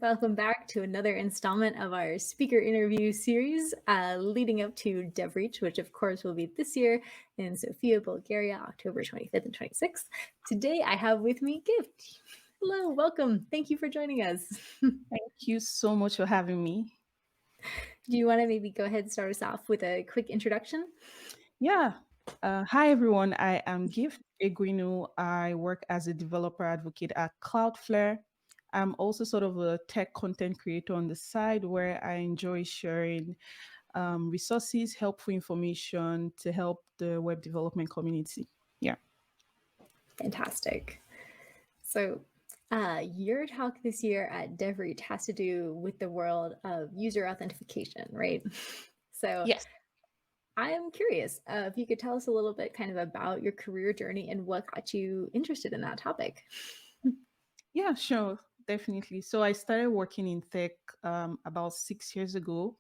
Welcome back to another installment of our speaker interview series leading up to DevReach, which of course will be this year in Sofia, Bulgaria, October 25th and 26th. Today I have with me Gift. Hello, welcome. Thank you for joining us. Thank you so much for having me. Do you want to maybe go ahead and start us off with a quick introduction? Yeah. Hi, everyone. I am Gift Egwuenu. I work as a developer advocate at Cloudflare. I'm also sort of a tech content creator on the side where I enjoy sharing resources, helpful information to help the web development community. Yeah. Fantastic. So your talk this year at DevReach has to do with the world of user authentication, right? So Yes. I am curious if you could tell us a little bit kind of about your career journey and what got you interested in that topic. Yeah, sure. Definitely. So I started working in tech about 6 years ago.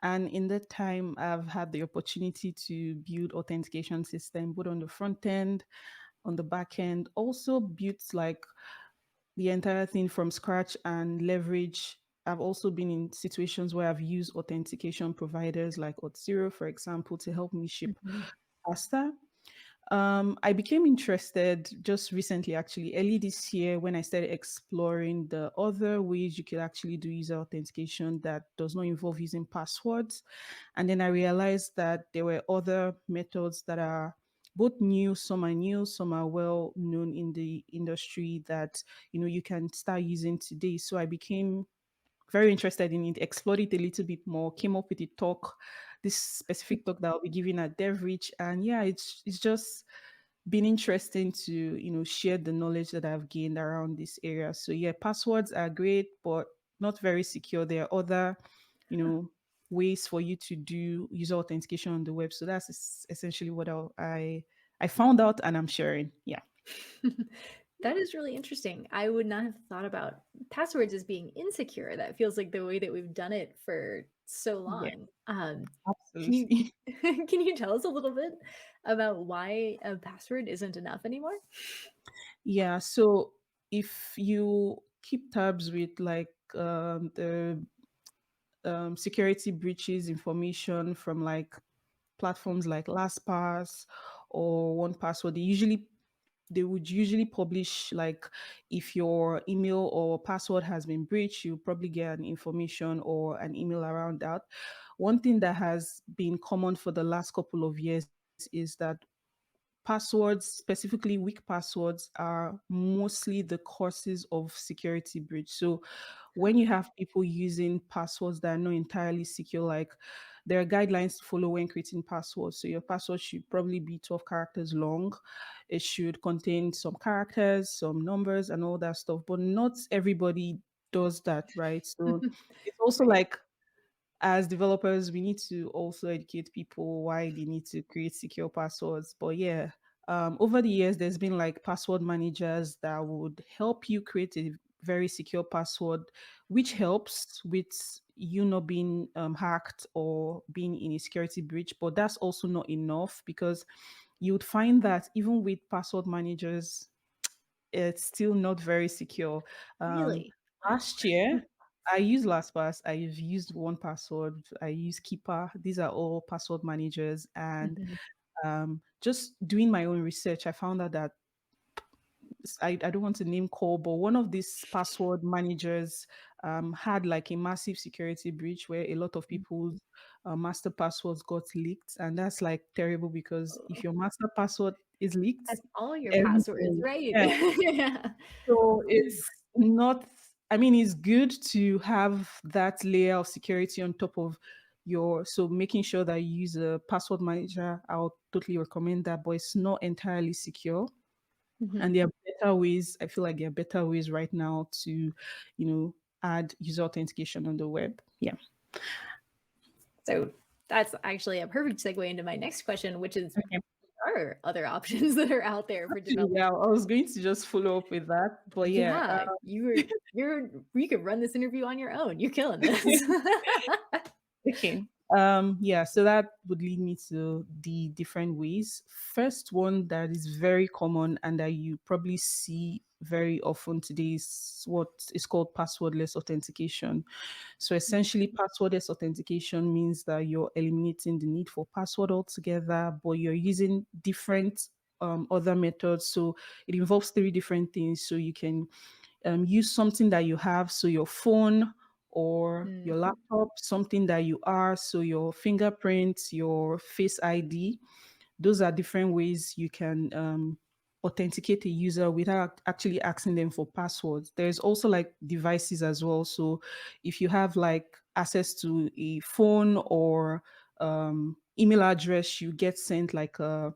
And in that time, I've had the opportunity to build authentication system, both on the front end, on the back end, also built like the entire thing from scratch and leverage. I've also been in situations where I've used authentication providers like Auth0, for example, to help me ship Mhm. faster. I became interested just recently, actually, early this year, when I started exploring the other ways you could actually do user authentication that does not involve using passwords. And then I realized that there were other methods that are both new, some are well known in the industry that you can start using today. So I became very interested in it, explored it a little bit more, came up with a talk, this specific talk that I'll be giving at DevReach. And yeah, it's just been interesting to, share the knowledge that I've gained around this area. So yeah, passwords are great, but not very secure. There are other, you know, ways for you to do user authentication on the web. So that's essentially what I found out and I'm sharing. Yeah. That is really interesting. I would not have thought about passwords as being insecure. That feels like the way that we've done it for so Yeah, long. Can you absolutely. can you tell us a little bit about why a password isn't enough anymore? Yeah, so if you keep tabs with like the security breaches information from like platforms like LastPass or OnePassword, they would usually publish like if your email or password has been breached, you probably get an information or an email around that. One thing that has been common for the last couple of years is that passwords, specifically weak passwords, are mostly the causes of security breach. So when you have people using passwords that are not entirely secure, like there are guidelines to follow when creating passwords. So your password should probably be 12 characters long. It should contain some characters, some numbers, and all that stuff. But not everybody does that, right? So it's also Right. like as developers, we need to also educate people why they need to create secure passwords. But yeah, over the years, there's been like password managers that would help you create a very secure password, which helps with you not being hacked or being in a security breach. But that's also not enough because you would find that even with password managers, it's still not very secure. Um, Really? Last year, I used LastPass, I've used One Password, I use Keeper. These are all password managers. And Mhm. just doing my own research, I found out that I don't want to name call, but one of these password managers had like a massive security breach where a lot of people's master passwords got leaked. And that's like terrible because if Oh, your master password is leaked, that's all your passwords, everything. right? Yeah. Yeah. So it's not, I mean, it's good to have that layer of security on top of so making sure that you use a password manager, I'll totally recommend that, but it's not entirely secure. And Mhm. there are better ways, I feel like there are better ways right now to, add user authentication on the web. Yeah. So that's actually a perfect segue into my next question, which is, Okay. what are other options that are out there for Actually, developers? yeah, I was going to just follow up with that. But yeah, Yeah, you could run this interview on your own. You're killing this. okay. Yeah, so that would lead me to the different ways. First one that is very common and that you probably see very often today is what is called passwordless authentication. So essentially, passwordless authentication means that you're eliminating the need for password altogether, but you're using different other methods. So it involves three different things. So you can use something that you have, so your phone or Mm, your laptop, something that you are, so your fingerprints, your face ID. Those are different ways you can authenticate a user without actually asking them for passwords. There's also like devices as well. So if you have like access to a phone or email address, you get sent like a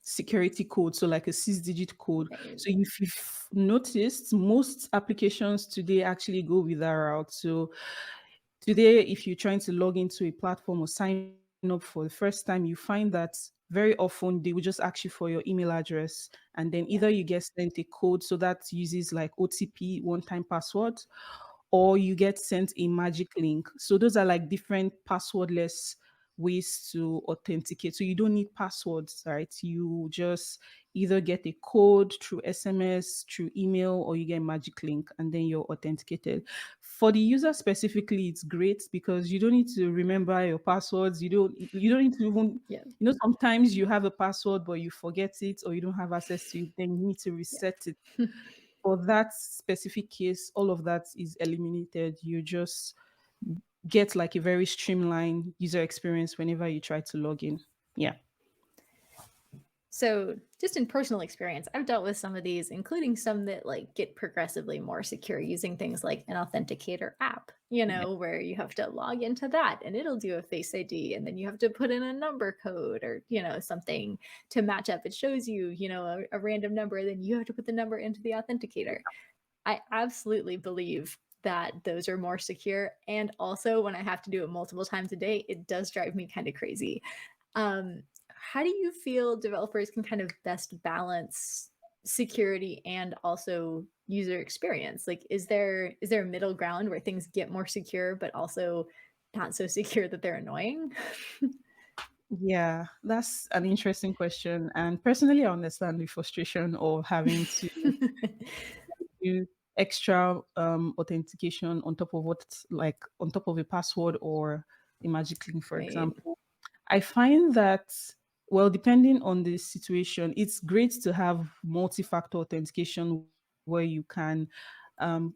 security code, so like a 6-digit code. right. So if you've noticed, most applications today actually go with that route. So today, if you're trying to log into a platform or sign up for the first time, you find that very often they will just ask you for your email address, and then either Yeah. you get sent a code, so that uses like OTP, one-time password, or you get sent a magic link. So those are like different passwordless ways to authenticate. So you don't need passwords, right? You just either get a code through SMS, through email, or you get a magic link and then you're authenticated. For the user specifically, it's great because you don't need to remember your passwords. You don't need to even, Yeah. sometimes you have a password but you forget it or you don't have access to it, then you need to Yeah. reset it. For that specific case, all of that is eliminated. You just get like a very streamlined user experience whenever you try to log in. Yeah. So, just in personal experience, I've dealt with some of these, including some that like get progressively more secure using things like an authenticator app, Yeah. where you have to log into that and it'll do a face ID and then you have to put in a number code or, something to match up. It shows you, a random number, then you have to put the number into the authenticator. I absolutely believe that those are more secure. And also, when I have to do it multiple times a day, it does drive me kind of crazy. How do you feel developers can kind of best balance security and also user experience? Like, is there a middle ground where things get more secure, but also not so secure that they're annoying? Yeah, that's an interesting question. And personally, I understand the frustration of having to do extra authentication on top of like on top of a password or a magic link, for Right. example. I find that, well, depending on the situation, it's great to have multi-factor authentication where you can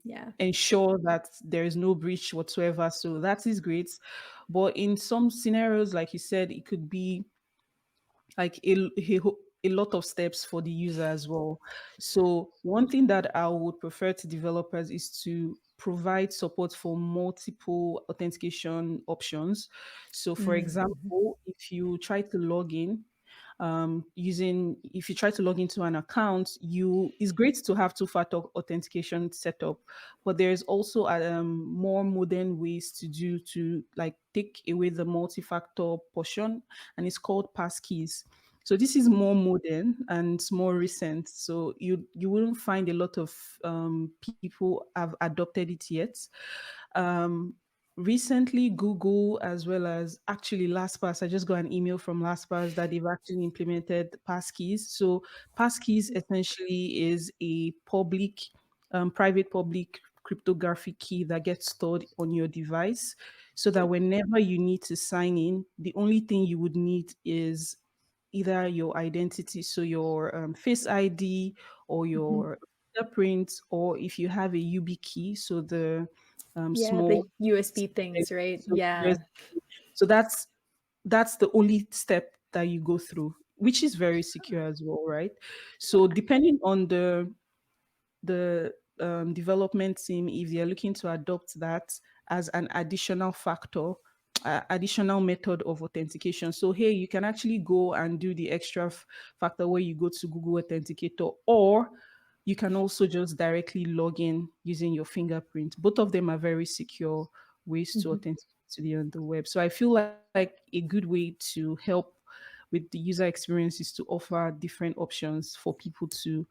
Yeah. ensure that there is no breach whatsoever. So that is great. But in some scenarios, like you said, it could be like a lot of steps for the user as well. So one thing that I would prefer to developers is to provide support for multiple authentication options. So for Mhm. example, if you try to log in using if you try to log into an account, you it's great to have two-factor authentication set up, but there's also more modern ways to do to like take away the multi-factor portion, and it's called passkeys. So this is more modern and it's more recent. So you wouldn't find a lot of people have adopted it yet. Um, Recently, Google as well as actually LastPass, I just got an email from LastPass that they've actually implemented passkeys. So passkeys essentially is a private public cryptographic key that gets stored on your device, so that whenever you need to sign in, the only thing you would need is either your identity, so your face ID or Mhm. your fingerprint, or if you have a UB key, so the Yeah, small. the USB things, right? So Yeah. that's the only step that you go through, which is very secure as well, right? So depending on the development team, if they're looking to adopt that as an additional factor, additional method of authentication. So here you can actually go and do the extra factor where you go to Google Authenticator, or you can also just directly log in using your fingerprint. Both of them are very secure ways to Mhm. authenticate to the web. So I feel like a good way to help with the user experience is to offer different options for people to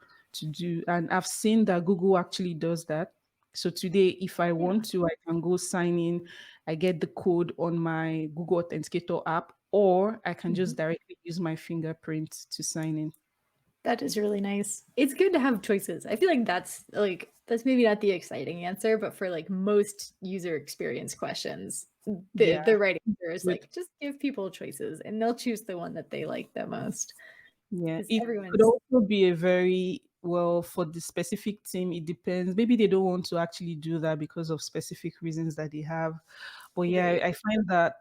do. And I've seen that Google actually does that. So today, if I Yeah. want to, I can go sign in I get the code on my Google Authenticator app, or I can just Mhm. directly use my fingerprint to sign in. That is really nice. It's good to have choices. I feel like that's maybe not the exciting answer, but for like most user experience questions, Yeah, the right answer is good. like just give people choices and they'll choose the one that they like the most. Yeah, Because it could everyone's also be a very well for the specific team. It depends. Maybe they don't want to actually do that because of specific reasons that they have. But yeah, right. I find that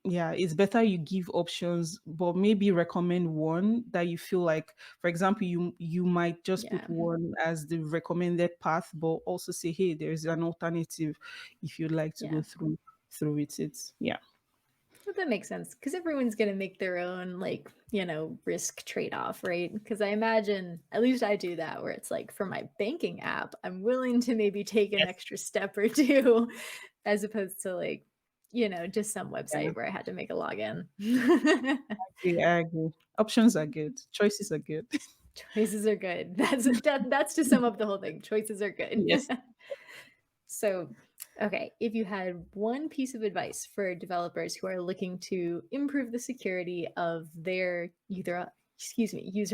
yeah, it's better you give options, but maybe recommend one that you feel like, for example, you might just Yeah. put one as the recommended path, but also say, hey, there's an alternative if you'd like to go Yeah. through with it. Yeah. But that makes sense because everyone's going to make their own, like, risk trade off, right? Because I imagine, at least I do that, where it's like for my banking app, I'm willing to maybe take an Yes. extra step or two as opposed to like, just some Yeah. website where I had to make a login. I agree. Options are good. Choices are good. Choices are good. That's to sum up the whole thing. Choices are good. Yes. So, okay, if you had one piece of advice for developers who are looking to improve the security of their user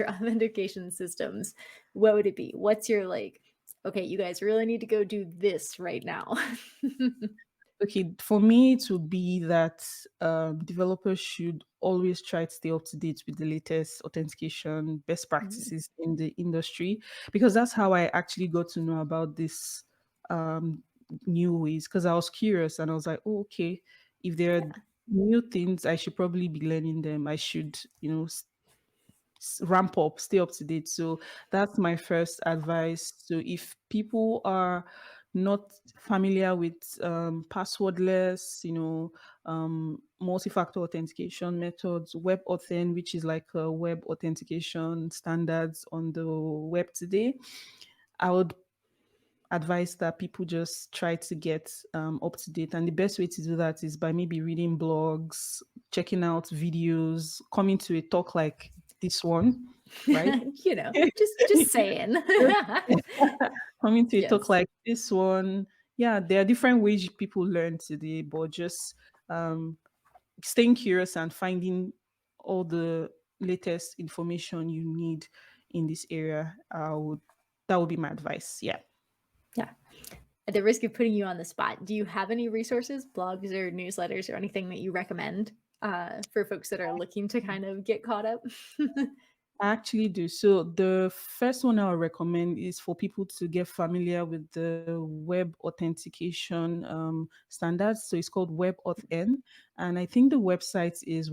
authentication systems, what would it be? What's your like, okay, you guys really need to go do this right now. Okay, for me, it would be that developers should always try to stay up to date with the latest authentication best Mm, practices in the industry, because that's how I actually got to know about this um, new ways. Because I was curious and I was like, oh, okay, if there are yeah. new things, I should probably be learning them. I should, ramp up, stay up to date. So that's my first advice. So if people are not familiar with passwordless, multi-factor authentication methods, web authn, which is like a web authentication standards on the web today, I would advice that people just try to get up to date. And the best way to do that is by maybe reading blogs, checking out videos, coming to a talk like this one, right? Just saying. Coming to a talk Yes. like this one. Yeah, there are different ways people learn today, but just um, staying curious and finding all the latest information you need in this area. That would be my advice. Yeah. Yeah. At the risk of putting you on the spot, do you have any resources, blogs or newsletters or anything that you recommend for folks that are looking to kind of get caught up? I actually do. So the first one I'll recommend is for people to get familiar with the web authentication standards. So it's called WebAuthn, and I think the website is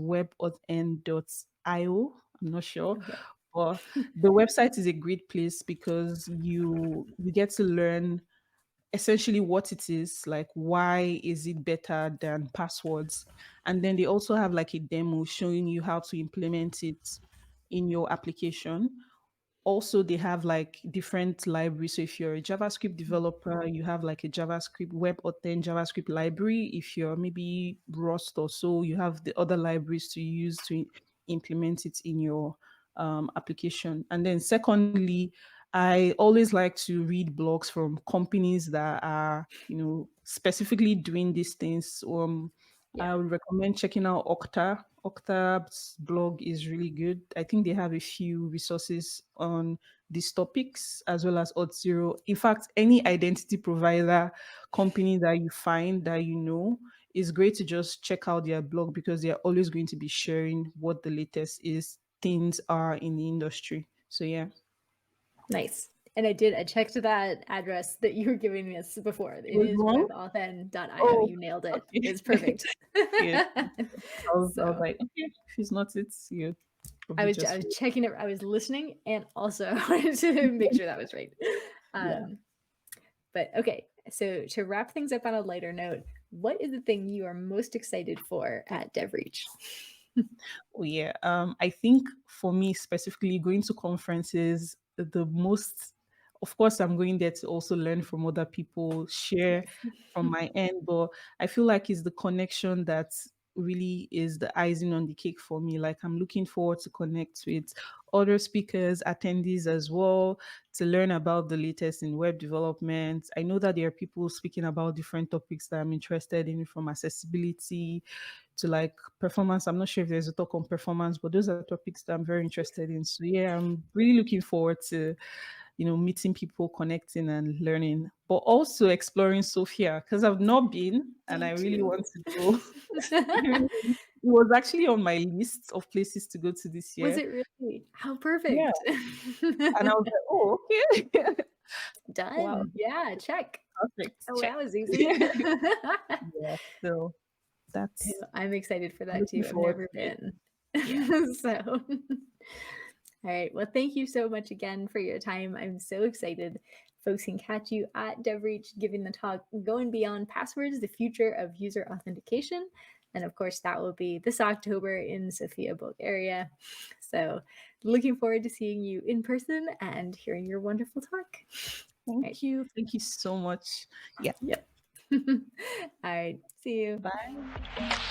webauthn.io. I'm not sure, Okay. but the website is a great place because you get to learn essentially what it is, like why is it better than passwords, and then they also have like a demo showing you how to implement it in your application. Also, they have like different libraries. So if you're a JavaScript developer, you have like a JavaScript web authn JavaScript library. If you're maybe Rust or so, you have the other libraries to use to implement it in your application. And then secondly, I always like to read blogs from companies that are, specifically doing these things. Yeah. I would recommend checking out Okta. Okta's blog is really good. I think they have a few resources on these topics as well as Auth0. In fact, any identity provider company that you find that is great to just check out their blog because they're always going to be sharing what the latest is things are in the industry. So yeah. Nice. And I checked that address that you were giving us before. It It was is wrong? webauthn.io. Oh, You nailed it. okay. It's perfect. Good. I was So like, okay, she's not it. You I probably was I just was checking it. I was listening and also wanted to make sure that was right. yeah. Um, but okay, so to wrap things up on a lighter note, what is the thing you are most excited for at DevReach? Oh yeah. I think for me specifically, going to conferences, the most, of course, I'm going there to also learn from other people, share Yes. from my end, but I feel like it's the connection that really is the icing on the cake for me. Like, I'm looking forward to connect with other speakers, attendees as well, to learn about the latest in web development. I know that there are people speaking about different topics that I'm interested in, from accessibility to like performance. I'm not sure if there's a talk on performance, but those are topics that I'm very interested in. So yeah, I'm really looking forward to, meeting people, connecting and learning, but also exploring Sofia, because I've not been and Me I really too. want to go. It was actually on my list of places to go to this Was year. it really? How Yeah. perfect. And I was like, oh, okay. Wow, Done. Yeah, check. perfect. Oh, Check. that was easy. Yeah. So Yeah, that's I'm excited for I'm that looking too. I've forward never to it. been. Yeah. So, all right. Well, thank you so much again for your time. I'm so excited. Folks can catch you at DevReach giving the talk Going Beyond Passwords, the Future of User Authentication. And of course, that will be this October in Sofia, Bulgaria. So, looking forward to seeing you in person and hearing your wonderful talk. All right. Thank you. Thank you so much. Yeah. Yep. All right. See you. Bye.